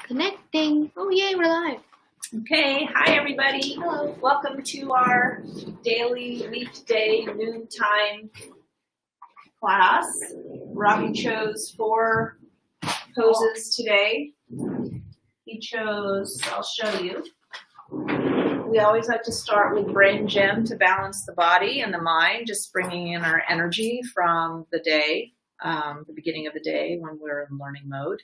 Connecting. Oh, yay, we're live. Okay, hi everybody. Hello. Welcome to our daily weekday noontime class. Robbie chose 4 poses today. He chose, I'll show you. We always like to start with brain gym to balance the body and the mind, just bringing in our energy from the day, the beginning of the day when we're in learning mode.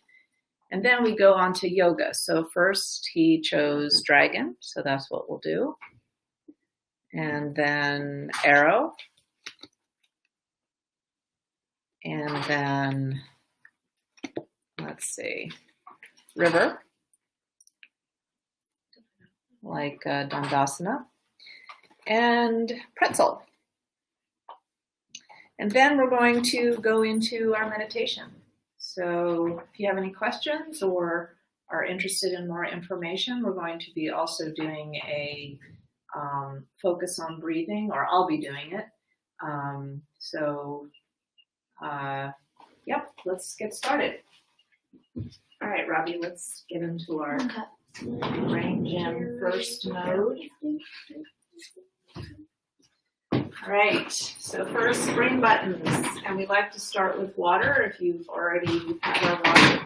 And then we go on to yoga. So first he chose dragon, so that's what we'll do. And then arrow. And then, let's see, river, like Dandasana. And pretzel. And then we're going to go into our meditation. So if you have any questions or are interested in more information, we're going to be also doing a focus on breathing, or I'll be doing it. Yep, let's get started. All right, Robbie, let's get into our brain gym first mode. All right, so first, brain buttons, and we like to start with water. If you've already had our water,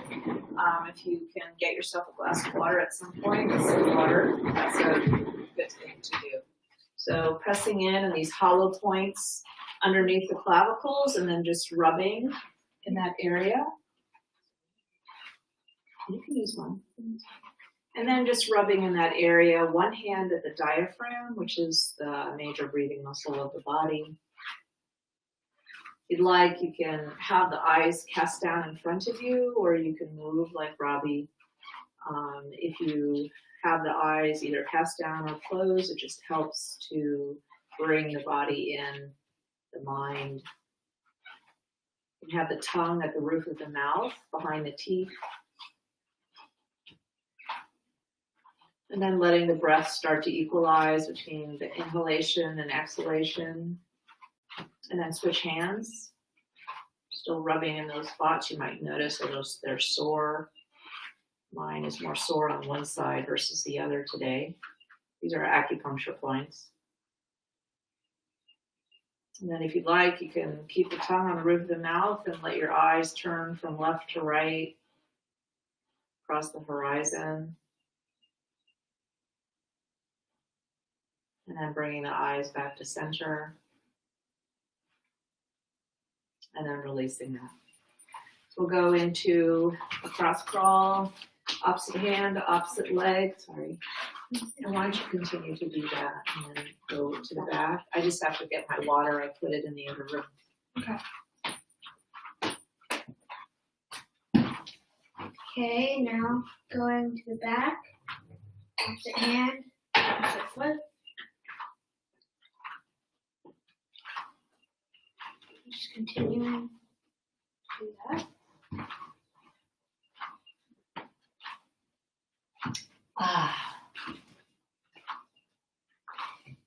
if you can get yourself a glass of water at some point, some water, that's a good thing to do. So pressing in these hollow points underneath the clavicles, and then just rubbing in that area. You can use one. And then just rubbing in that area, one hand at the diaphragm, which is the major breathing muscle of the body. If you'd like, you can have the eyes cast down in front of you, or you can move like Robbie. If you have the eyes either cast down or closed, it just helps to bring the body in, the mind. You have the tongue at the roof of the mouth, behind the teeth. And then letting the breath start to equalize between the inhalation and exhalation. And then switch hands. Still rubbing in those spots. You might notice that they're sore. Mine is more sore on one side versus the other today. These are acupuncture points. And then if you'd like, you can keep the tongue on the roof of the mouth and let your eyes turn from left to right across the horizon. And then bringing the eyes back to center. And then releasing that. So we'll go into a cross crawl, opposite hand, opposite leg. Sorry. And why don't you continue to do that and then go to the back. I just have to get my water. I put it in the other room. Okay. Okay, now going to the back. Opposite hand, opposite foot. Just continuing to do that.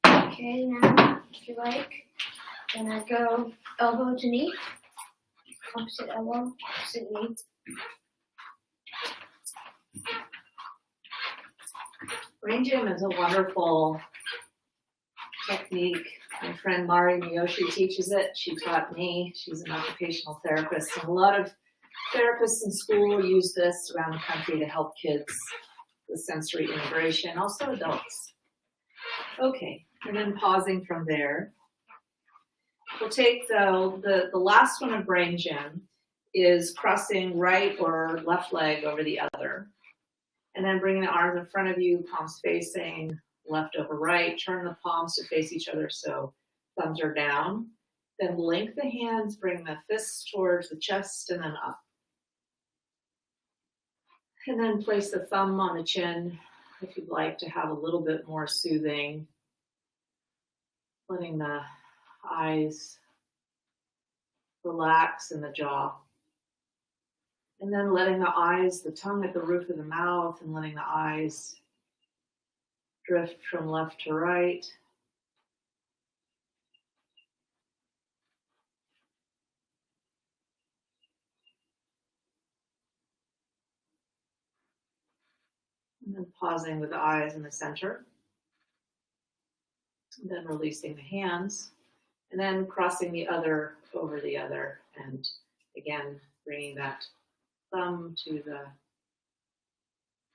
Okay, now, if you like, gonna go elbow to knee, opposite elbow, opposite knee. Brain gym is a wonderful technique. My friend Mari Miyoshi teaches it. She taught me. She's an occupational therapist. And a lot of therapists in school use this around the country to help kids with sensory integration, also adults. Okay, and then pausing from there. We'll take the last one of brain gym is crossing right or left leg over the other. And then bringing the arms in front of you, palms facing, left over right. Turn the palms to face each other so thumbs are down. Then link the hands, bring the fists towards the chest and then up. And then place the thumb on the chin if you'd like to have a little bit more soothing. Letting the eyes relax in the jaw. And then letting the eyes, the tongue at the roof of the mouth, and letting the eyes drift from left to right. And then pausing with the eyes in the center. And then releasing the hands. And then crossing the other over the other. And again, bringing that thumb to the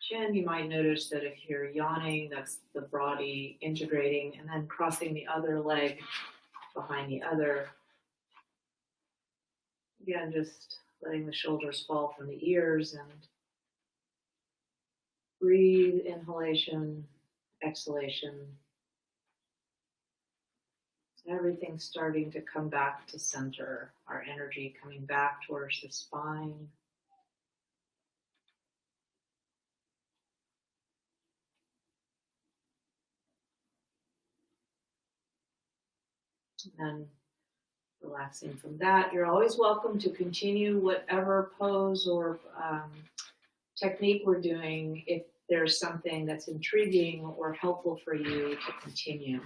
chin. You might notice that if you're yawning, that's the body integrating. And then crossing the other leg behind the other. Again, just letting the shoulders fall from the ears and breathe, inhalation, exhalation. Everything's starting to come back to center, our energy coming back towards the spine. And then relaxing from that. You're always welcome to continue whatever pose or technique we're doing if there's something that's intriguing or helpful for you to continue.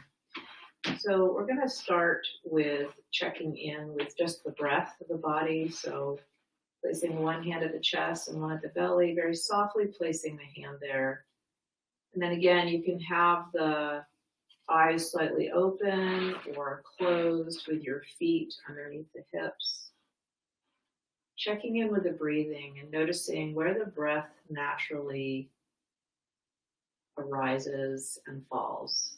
So we're going to start with checking in with just the breath of the body. So placing one hand at the chest and one at the belly, very softly placing the hand there. And then again, you can have the eyes slightly open or closed with your feet underneath the hips. Checking in with the breathing and noticing where the breath naturally arises and falls.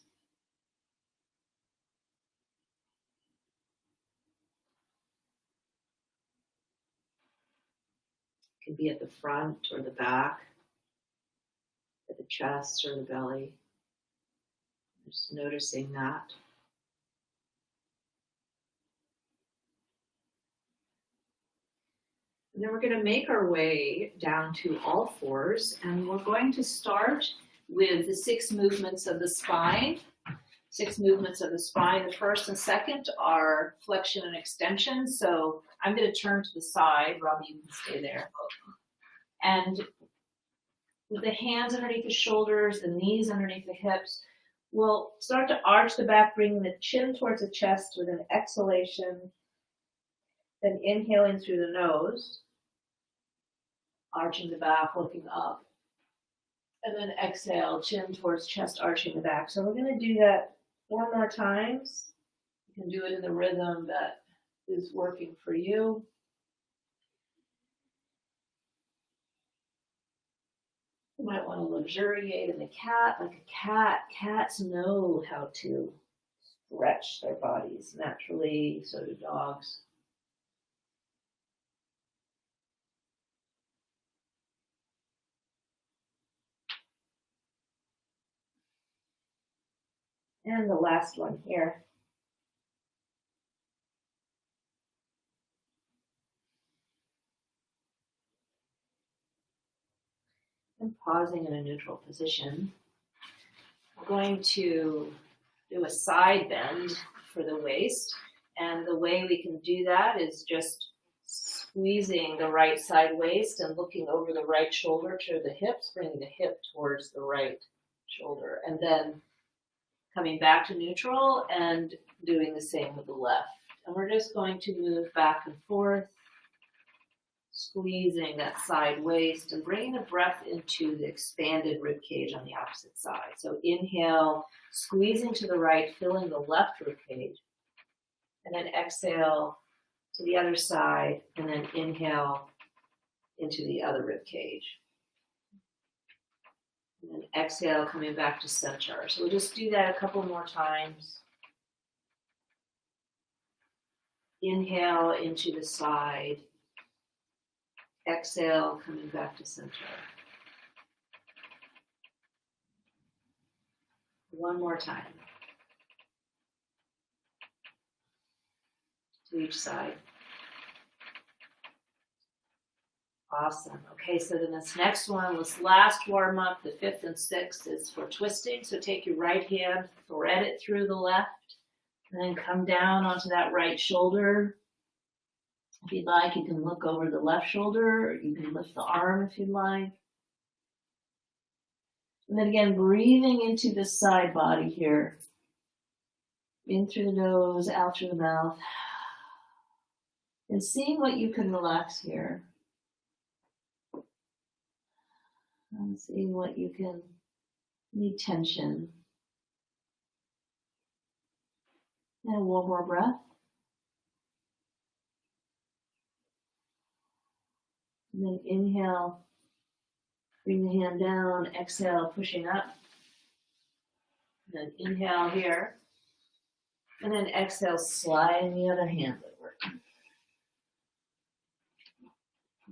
It can be at the front or the back, at the chest or the belly. Just noticing that. And then we're going to make our way down to all fours, and we're going to start with the 6 movements of the spine. 6 movements of the spine. The first and second are flexion and extension. So I'm going to turn to the side. Robbie, you can stay there. And with the hands underneath the shoulders, the knees underneath the hips, we'll start to arch the back, bringing the chin towards the chest with an exhalation, then inhaling through the nose, arching the back, looking up, and then exhale, chin towards chest, arching the back. So we're going to do that 4 more times. You can do it in the rhythm that is working for you. You might want to luxuriate in the cat, like a cat. Cats know how to stretch their bodies naturally, so do dogs. And the last one here. And pausing in a neutral position. We're going to do a side bend for the waist. And the way we can do that is just squeezing the right side waist and looking over the right shoulder to the hips, bringing the hip towards the right shoulder. And then coming back to neutral and doing the same with the left. And we're just going to move back and forth, squeezing that side waist and bringing the breath into the expanded rib cage on the opposite side. So inhale, squeezing to the right, filling the left rib cage. And then exhale to the other side, and then inhale into the other rib cage. And then exhale, coming back to center. So we'll just do that a couple more times. Inhale into the side. Exhale, coming back to center. One more time. To each side. Awesome. Okay, so then this next one, this last warm up, the 5th and 6th, is for twisting. So take your right hand, thread it through the left, and then come down onto that right shoulder. If you'd like, you can look over the left shoulder, or you can lift the arm if you'd like. And then again, breathing into this side body here. In through the nose, out through the mouth. And seeing what you can relax here. Seeing what you can need tension. And one more breath. And then inhale, bring the hand down, exhale, pushing up. And then inhale here. And then exhale, sliding the other hand over.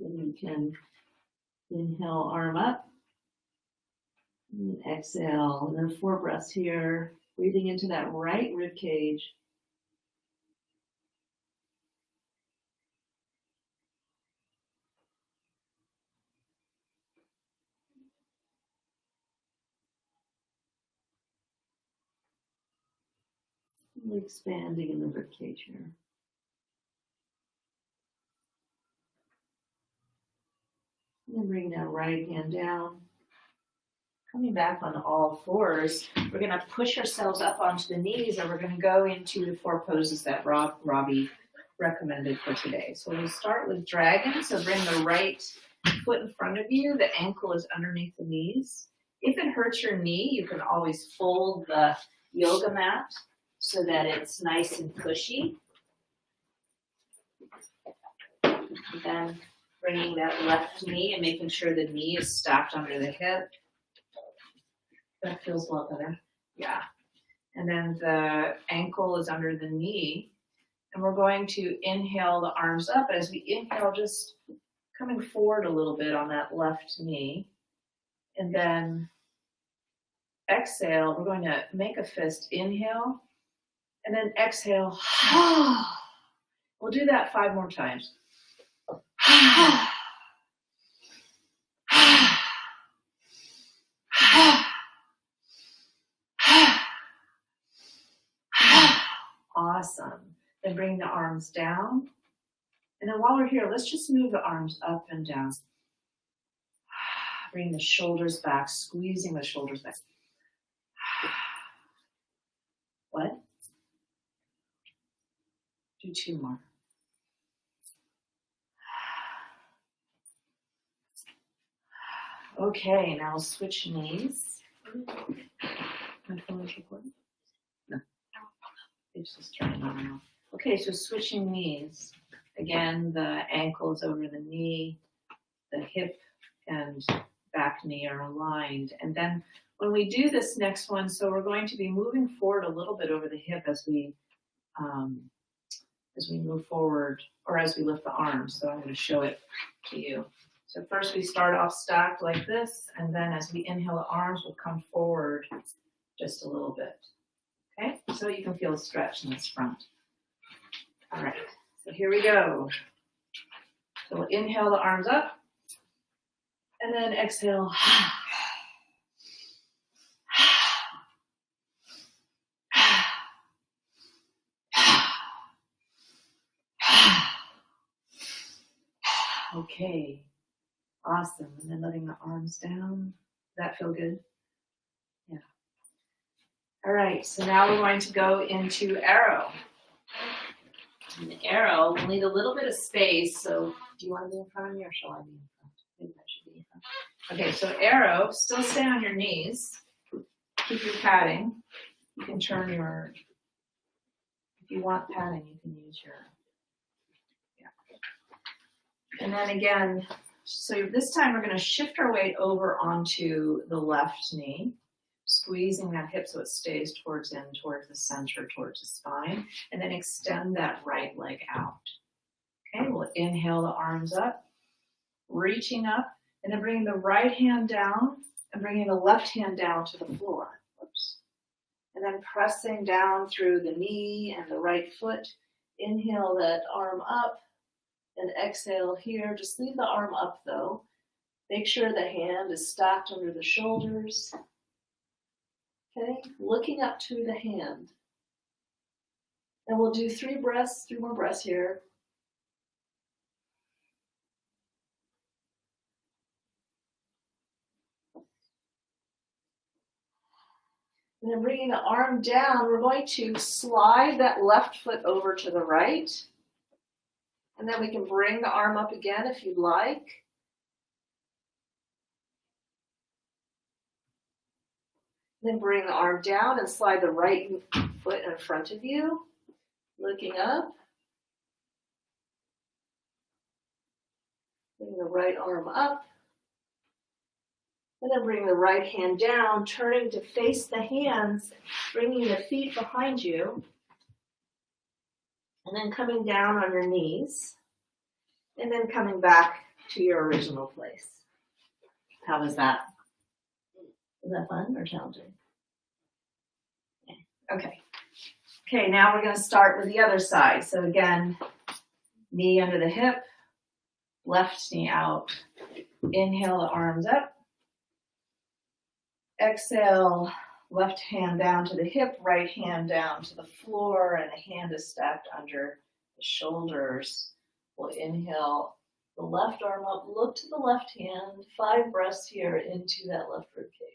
Then you can inhale, arm up. And then exhale, and then 4 breaths here. Breathing into that right rib cage. Expanding in the rib cage here. And then bring that right hand down. Coming back on all fours, we're going to push ourselves up onto the knees and we're going to go into the 4 poses that Robbie recommended for today. So we'll start with dragon. So bring the right foot in front of you. The ankle is underneath the knees. If it hurts your knee, you can always fold the yoga mat so that it's nice and cushy. And then bringing that left knee and making sure the knee is stacked under the hip. That feels a lot better. Yeah. And then the ankle is under the knee. And we're going to inhale the arms up. As we inhale, just coming forward a little bit on that left knee. And then exhale, we're going to make a fist. Inhale. And then exhale. We'll do that 5 more times. Awesome. Then bring the arms down. And then while we're here, let's just move the arms up and down. Bring the shoulders back, squeezing the shoulders back. What? Do 2 more. Okay, now we'll switch knees. My phone is recording? No. It's just turning on now. Okay, so switching knees. Again, the ankle is over the knee. The hip and back knee are aligned. And then when we do this next one, so we're going to be moving forward a little bit over the hip as we move forward, or as we lift the arms. So I'm going to show it to you. So first we start off stacked like this, and then as we inhale, the arms will come forward just a little bit. Okay, so you can feel a stretch in this front. All right, so here we go. So we'll inhale the arms up, and then exhale. Okay, awesome. And then letting the arms down. Does that feel good? Yeah. All right, so now we're going to go into arrow. And the arrow will need a little bit of space. So do you want to be in front of me or shall I be in front? Maybe I should be in front. Okay, so arrow, still stay on your knees. Keep your padding. You can turn your, if you want padding, you can use your, and then again, so this time we're going to shift our weight over onto the left knee, squeezing that hip so it stays towards the center, towards the spine, and then extend that right leg out. Okay, we'll inhale the arms up, reaching up, and then bringing the right hand down and bringing the left hand down to the floor. Whoops. And then pressing down through the knee and the right foot. Inhale that arm up. And exhale here. Just leave the arm up though. Make sure the hand is stacked under the shoulders. Okay, looking up to the hand. And we'll do 3 more breaths here. And then bringing the arm down, we're going to slide that left foot over to the right. And then we can bring the arm up again if you'd like. Then bring the arm down and slide the right foot in front of you, looking up. Bring the right arm up. And then bring the right hand down, turning to face the hands, bringing the feet behind you. And then coming down on your knees. And then coming back to your original place. How was that? Was that fun or challenging? Okay. Okay, now we're going to start with the other side. So again, knee under the hip, left knee out. Inhale the arms up. Exhale, left hand down to the hip, right hand down to the floor, and a hand is stacked under the shoulders. We'll inhale the left arm up, look to the left hand, 5 breaths here into that left rib cage.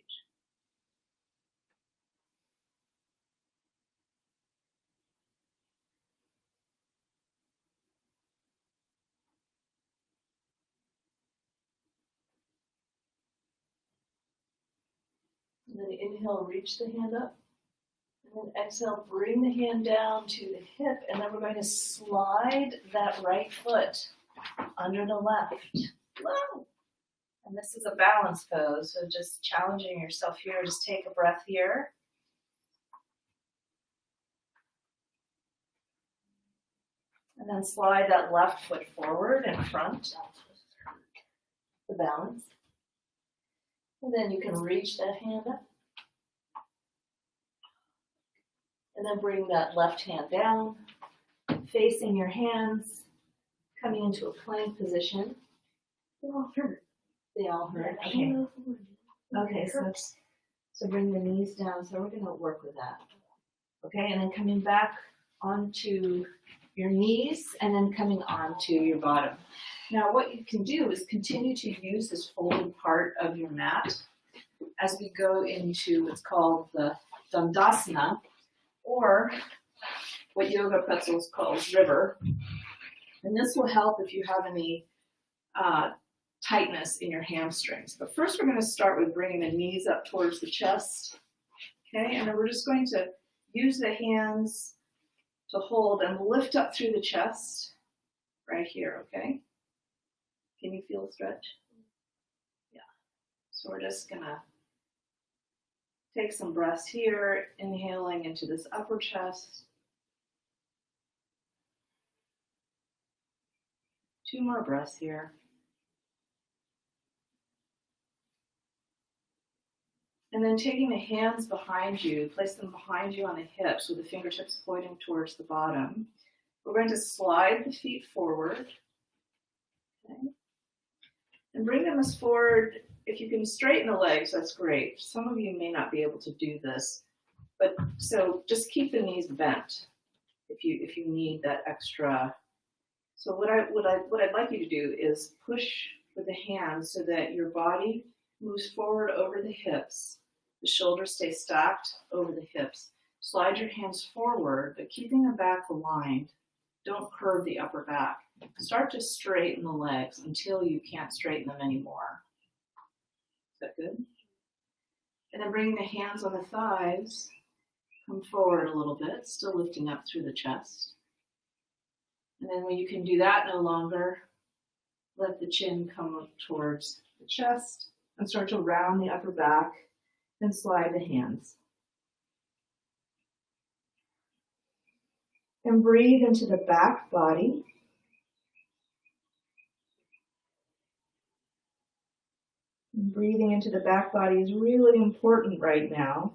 And then inhale, reach the hand up. And then exhale, bring the hand down to the hip, and then we're going to slide that right foot under the left. Whoa. And this is a balance pose, so just challenging yourself here. Just take a breath here. And then slide that left foot forward in front. The balance. And then you can reach that hand up. And then bring that left hand down, facing your hands, coming into a plank position. They all hurt. They all hurt. Okay. Okay, so bring the knees down. So we're going to work with that. Okay, and then coming back onto your knees and then coming onto your bottom. Now what you can do is continue to use this folded part of your mat as we go into what's called the Dandasana, or what Yoga Pretzels calls river. And this will help if you have any tightness in your hamstrings. But first we're going to start with bringing the knees up towards the chest. Okay, and then we're just going to use the hands to hold and lift up through the chest right here, okay? Can you feel the stretch? Yeah. So we're just going to take some breaths here, inhaling into this upper chest. 2 more breaths here. And then taking the hands behind you, place them behind you on the hips with the fingertips pointing towards the bottom. We're going to slide the feet forward. Okay. And bring them as forward. If you can straighten the legs, that's great. Some of you may not be able to do this, but so just keep the knees bent if you need that extra. So what I'd like you to do is push with the hands so that your body moves forward over the hips. The shoulders stay stacked over the hips. Slide your hands forward, but keeping the back aligned. Don't curve the upper back. Start to straighten the legs until you can't straighten them anymore. Is that good? And then bringing the hands on the thighs, come forward a little bit, still lifting up through the chest. And then when you can do that no longer, let the chin come up towards the chest and start to round the upper back and slide the hands. And breathe into the back body. And breathing into the back body is really important right now.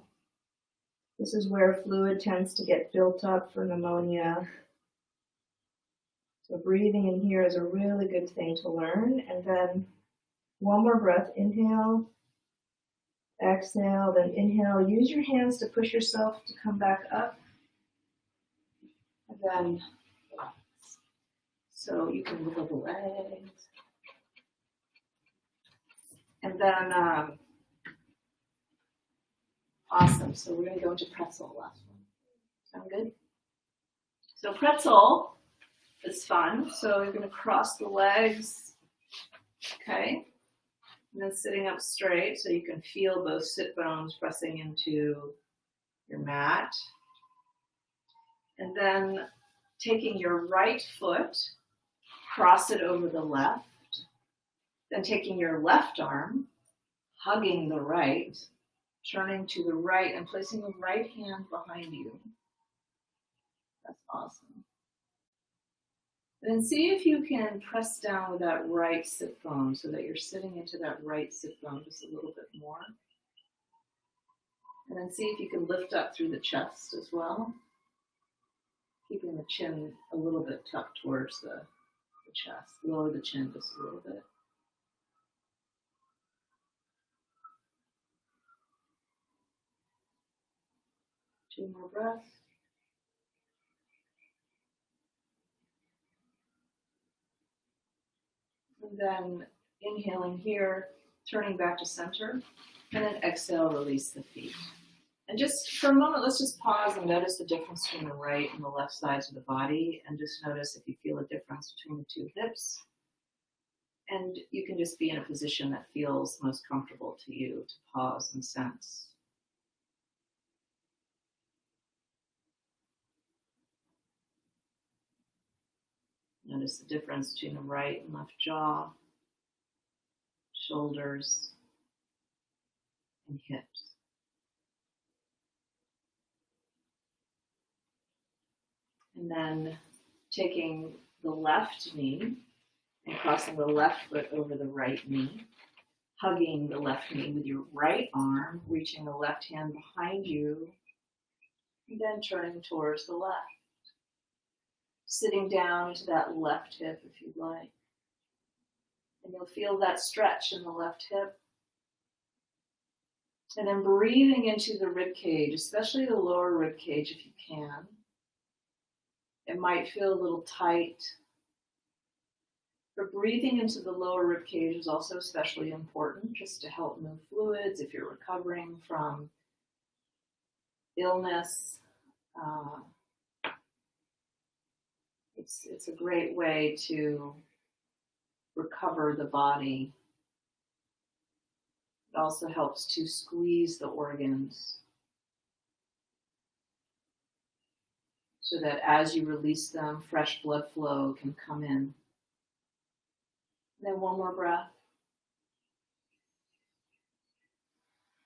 This is where fluid tends to get built up for pneumonia. So breathing in here is a really good thing to learn. And then 1 more breath. Inhale, exhale, then inhale. Use your hands to push yourself to come back up. And then, so you can wiggle the legs. And then, awesome. So we're going to go into pretzel last one. Sound good? So pretzel is fun. So you're going to cross the legs. Okay. And then sitting up straight so you can feel both sit bones pressing into your mat. And then taking your right foot, cross it over the left. Then taking your left arm, hugging the right, turning to the right and placing the right hand behind you. That's awesome. And then see if you can press down with that right sit bone so that you're sitting into that right sit bone just a little bit more. And then see if you can lift up through the chest as well, keeping the chin a little bit tucked towards the chest. Lower the chin just a little bit. Two more breaths. And then inhaling here, turning back to center, and then exhale, release the feet. And just for a moment, let's just pause and notice the difference between the right and the left sides of the body, and just notice if you feel a difference between the two hips. And you can just be in a position that feels most comfortable to you to pause and sense. Notice the difference between the right and left jaw, shoulders, and hips. And then taking the left knee and crossing the left foot over the right knee, hugging the left knee with your right arm, reaching the left hand behind you, and then turning towards the left. Sitting down into that left hip if you'd like. And you'll feel that stretch in the left hip. And then breathing into the rib cage, especially the lower rib cage if you can. It might feel a little tight. But breathing into the lower rib cage is also especially important just to help move fluids if you're recovering from illness. It's a great way to recover the body. It also helps to squeeze the organs so that as you release them, fresh blood flow can come in. And then one more breath.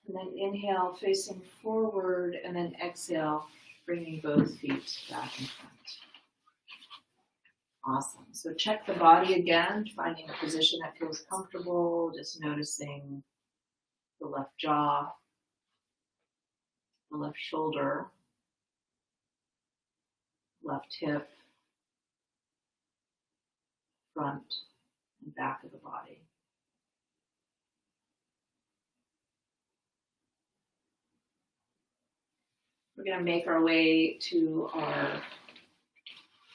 And then inhale, facing forward, and then exhale, bringing both feet back in front. Awesome. So check the body again, finding a position that feels comfortable, just noticing the left jaw, the left shoulder, left hip, front and back of the body. We're going to make our way to our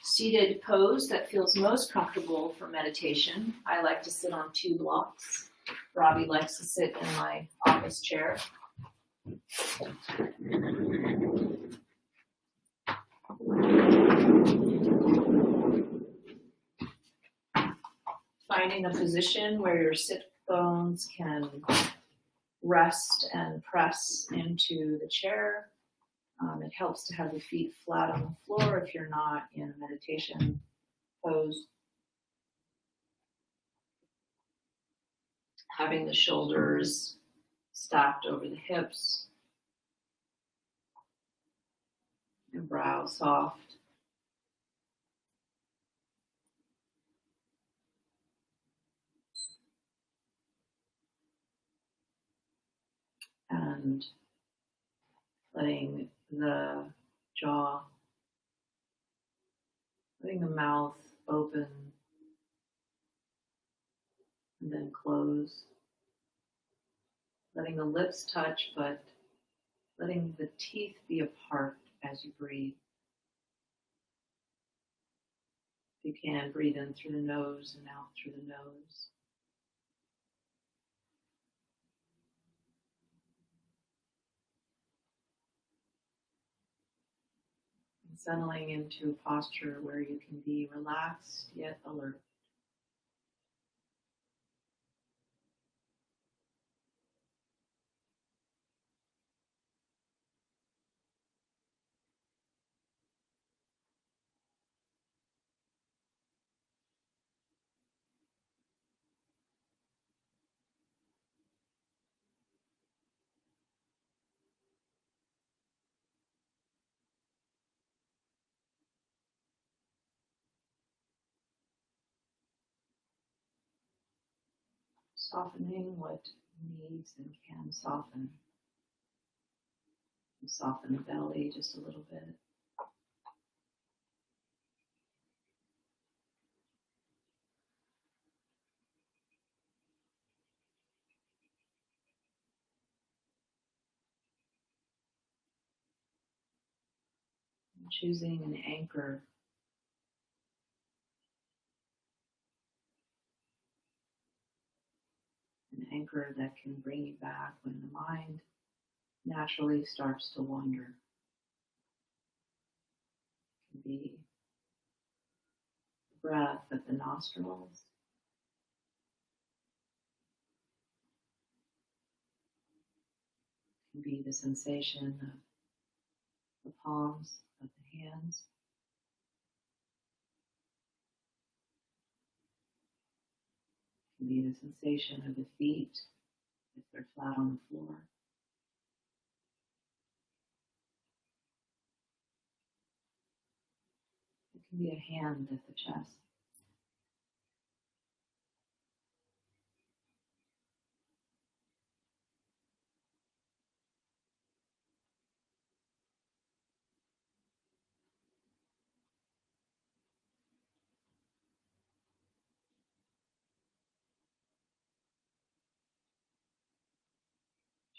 seated pose that feels most comfortable for meditation. I like to sit on 2 blocks. Robbie likes to sit in my office chair. Finding a position where your sit bones can rest and press into the chair. It helps to have the feet flat on the floor if you're not in a meditation pose. Having the shoulders stacked over the hips and brow soft. And letting the jaw, letting the mouth open and then close. Letting the lips touch, but letting the teeth be apart as you breathe. If you can, breathe in through the nose and out through the nose. Settling into a posture where you can be relaxed yet alert. softening what needs and can soften. And soften the belly just a little bit. And choosing an anchor. An anchor that can bring you back when the mind naturally starts to wander. It can be the breath at the nostrils. It can be the sensation of the palms of the hands. It can be the sensation of the feet if they're flat on the floor. It can be a hand at the chest.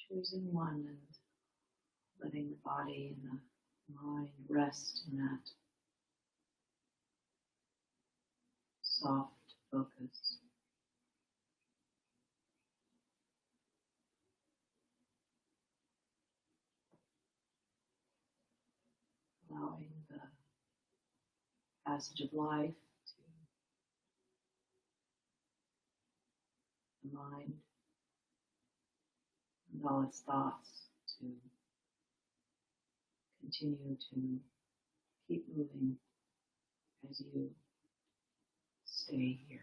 Choosing one and letting the body and the mind rest in that soft focus. Allowing the passage of life to the mind and all its thoughts to continue to keep moving as you stay here.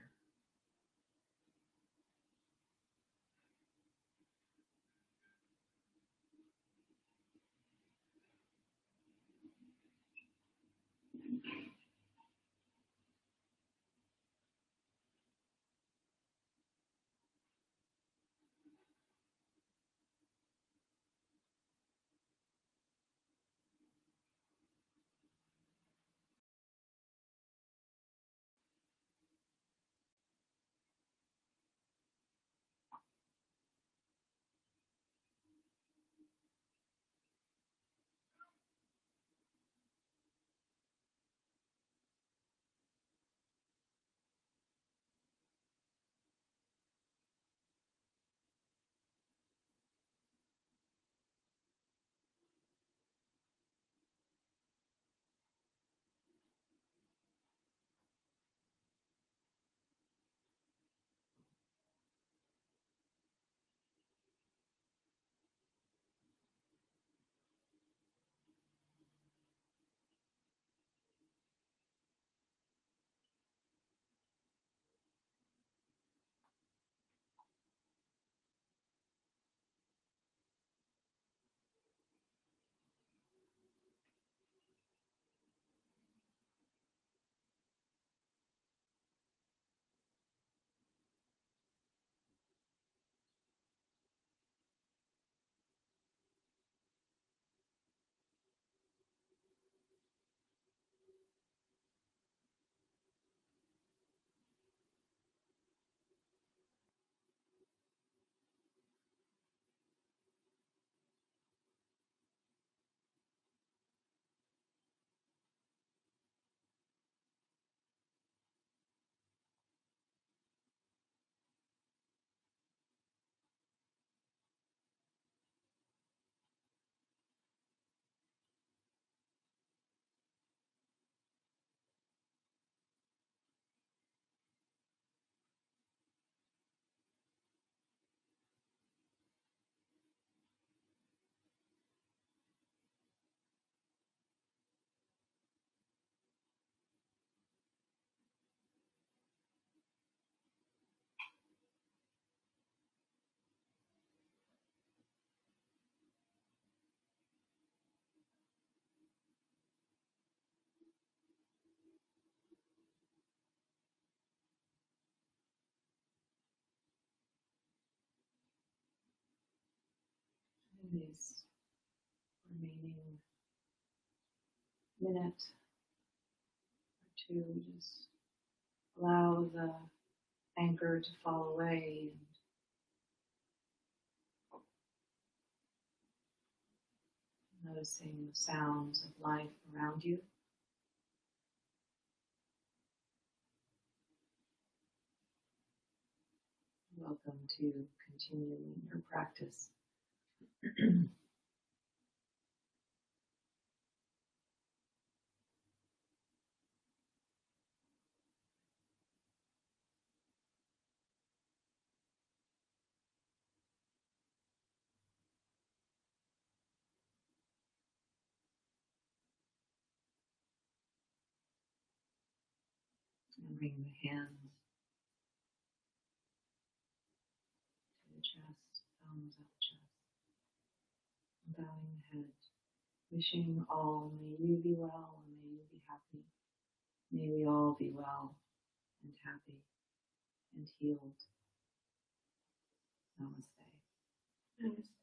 These remaining minute or two, just allow the anchor to fall away and noticing the sounds of life around you. Welcome to continuing your practice. And bring the hands to the chest, thumbs up chest, and bowing the head, wishing all, may you be well and may you be happy. May we all be well and happy and healed. Namaste. Namaste.